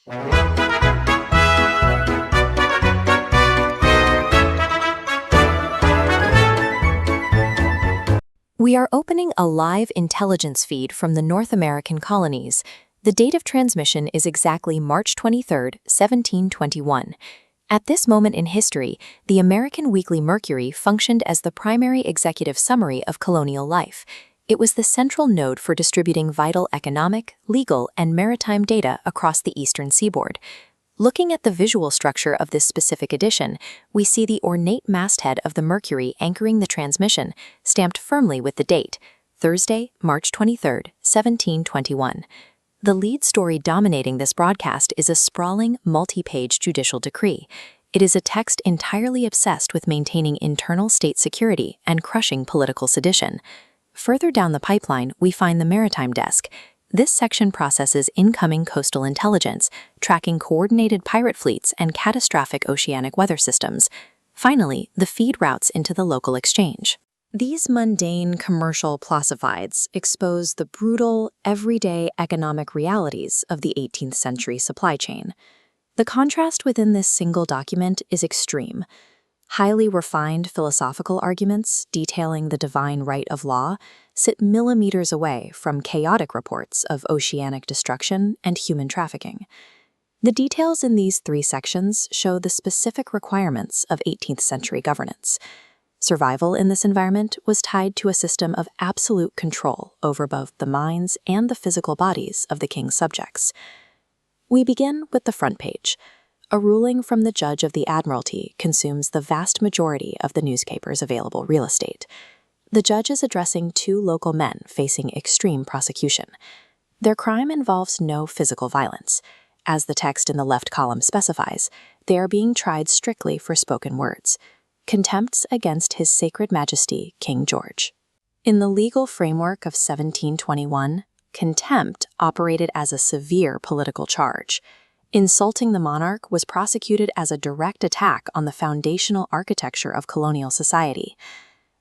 We are opening a live intelligence feed from the North American colonies. The date of transmission is exactly March 23, 1721. At this moment in history, the American Weekly Mercury functioned as the primary executive summary of colonial life. It was the central node for distributing vital economic, legal, and maritime data across the eastern seaboard. Looking at the visual structure of this specific edition, we see the ornate masthead of the Mercury anchoring the transmission, stamped firmly with the date, Thursday, March 23, 1721. The lead story dominating this broadcast is a sprawling, multi-page judicial decree. It is a text entirely obsessed with maintaining internal state security and crushing political sedition. Further down the pipeline, we find the Maritime desk. This section processes incoming coastal intelligence, tracking coordinated pirate fleets and catastrophic oceanic weather systems. Finally, the feed routes into the local exchange. These mundane commercial classifieds expose the brutal, everyday economic realities of the 18th century supply chain. The contrast within this single document is extreme. Highly refined philosophical arguments detailing the divine right of law sit millimeters away from chaotic reports of oceanic destruction and human trafficking. The details in these three sections show the specific requirements of 18th century governance. Survival in this environment was tied to a system of absolute control over both the minds and the physical bodies of the king's subjects. We begin with the front page. A ruling from the judge of the Admiralty consumes the vast majority of the newspaper's available real estate. The judge is addressing two local men facing extreme prosecution. Their crime involves no physical violence. As the text in the left column specifies, they are being tried strictly for spoken words, contempts against His Sacred Majesty King George. In the legal framework of 1721, contempt operated as a severe political charge. Insulting the monarch was prosecuted as a direct attack on the foundational architecture of colonial society.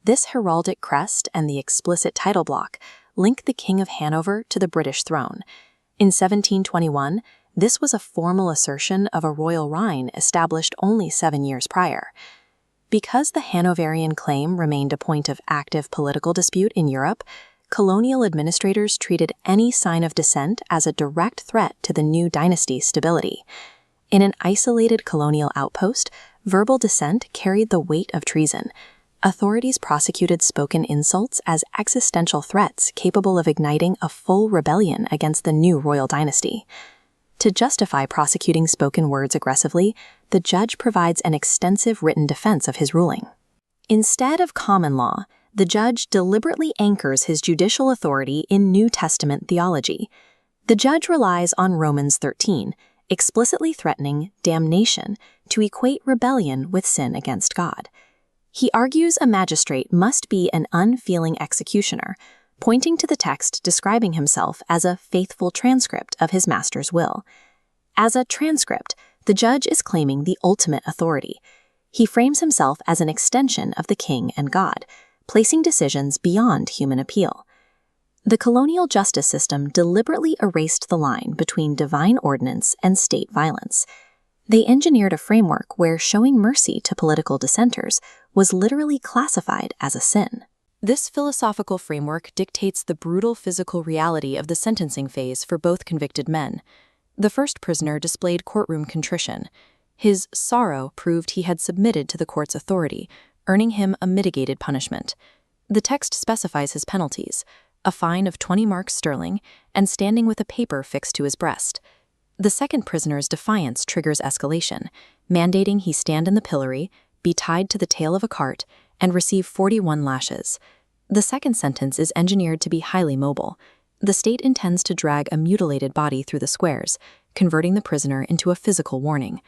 This heraldic crest and the explicit title block link the King of Hanover to the British throne. In 1721, this was a formal assertion of a royal reign established only 7 years prior. Because the Hanoverian claim remained a point of active political dispute in Europe, colonial administrators treated any sign of dissent as a direct threat to the new dynasty's stability. In an isolated colonial outpost, verbal dissent carried the weight of treason. Authorities prosecuted spoken insults as existential threats capable of igniting a full rebellion against the new royal dynasty. To justify prosecuting spoken words aggressively, the judge provides an extensive written defense of his ruling. Instead of common law, the judge deliberately anchors his judicial authority in New Testament theology. The judge relies on Romans 13, explicitly threatening damnation to equate rebellion with sin against God. He argues a magistrate must be an unfeeling executioner, pointing to the text describing himself as a faithful transcript of his master's will. As a transcript, the judge is claiming the ultimate authority. He frames himself as an extension of the king and God, placing decisions beyond human appeal. The colonial justice system deliberately erased the line between divine ordinance and state violence. They engineered a framework where showing mercy to political dissenters was literally classified as a sin. This philosophical framework dictates the brutal physical reality of the sentencing phase for both convicted men. The first prisoner displayed courtroom contrition. His sorrow proved he had submitted to the court's authority, earning him a mitigated punishment. The text specifies his penalties: a fine of 20 marks sterling and standing with a paper fixed to his breast. The second prisoner's defiance triggers escalation, mandating he stand in the pillory, be tied to the tail of a cart, and receive 41 lashes. The second sentence is engineered to be highly mobile. The state intends to drag a mutilated body through the squares, converting the prisoner into a physical warning.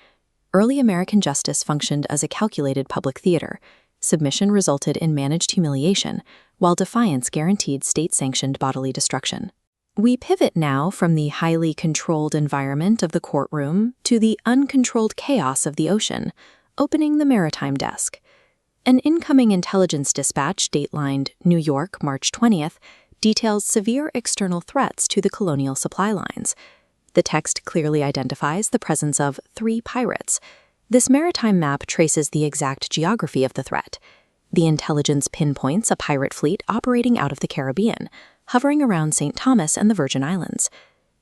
Early American justice functioned as a calculated public theater. Submission resulted in managed humiliation, while defiance guaranteed state-sanctioned bodily destruction. We pivot now from the highly controlled environment of the courtroom to the uncontrolled chaos of the ocean, opening the Maritime desk. An incoming intelligence dispatch datelined New York, March 20th, details severe external threats to the colonial supply lines. The text clearly identifies the presence of 3 pirates. This maritime map traces the exact geography of the threat. The intelligence pinpoints a pirate fleet operating out of the Caribbean, hovering around St. Thomas and the Virgin Islands.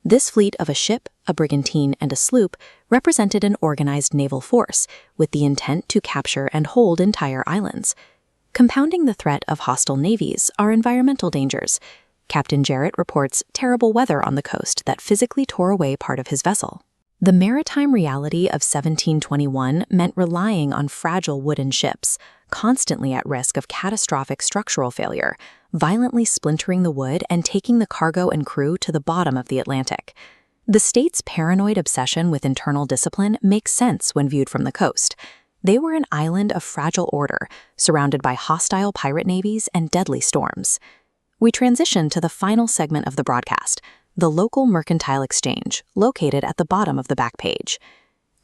This fleet of a ship, a brigantine, and a sloop represented an organized naval force with the intent to capture and hold entire islands. Compounding the threat of hostile navies are environmental dangers. Captain Jarrett reports terrible weather on the coast that physically tore away part of his vessel. The maritime reality of 1721 meant relying on fragile wooden ships, constantly at risk of catastrophic structural failure, violently splintering the wood and taking the cargo and crew to the bottom of the Atlantic. The state's paranoid obsession with internal discipline makes sense when viewed from the coast. They were an island of fragile order, surrounded by hostile pirate navies and deadly storms. We transition to the final segment of the broadcast, the local mercantile exchange, located at the bottom of the back page.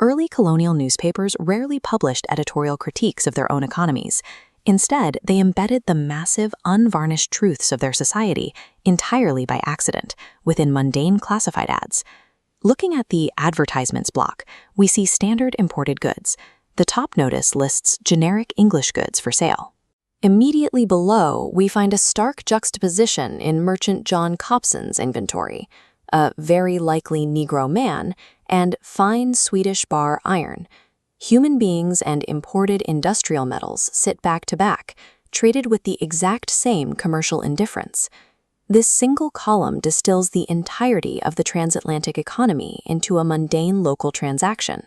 Early colonial newspapers rarely published editorial critiques of their own economies. Instead, they embedded the massive, unvarnished truths of their society entirely by accident within mundane classified ads. Looking at the advertisements block, we see standard imported goods. The top notice lists generic English goods for sale. Immediately below, we find a stark juxtaposition in merchant John Copson's inventory, a very likely Negro man, and fine Swedish bar iron. Human beings and imported industrial metals sit back to back, treated with the exact same commercial indifference. This single column distills the entirety of the transatlantic economy into a mundane local transaction.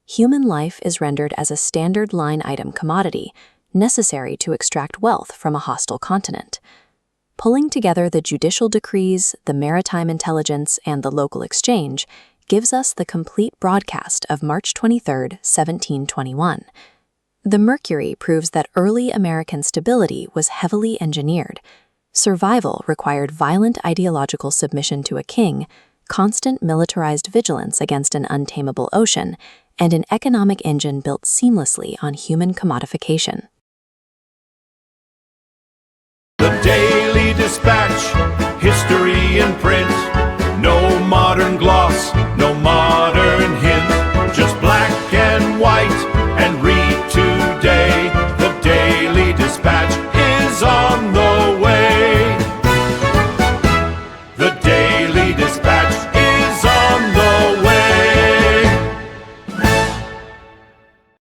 Human life is rendered as a standard line item commodity, necessary to extract wealth from a hostile continent. Pulling together the judicial decrees, the maritime intelligence, and the local exchange gives us the complete broadcast of March 23, 1721. The Mercury proves that early American stability was heavily engineered. Survival required violent ideological submission to a king, constant militarized vigilance against an untamable ocean, and an economic engine built seamlessly on human commodification. The Daily Dispatch, history in print.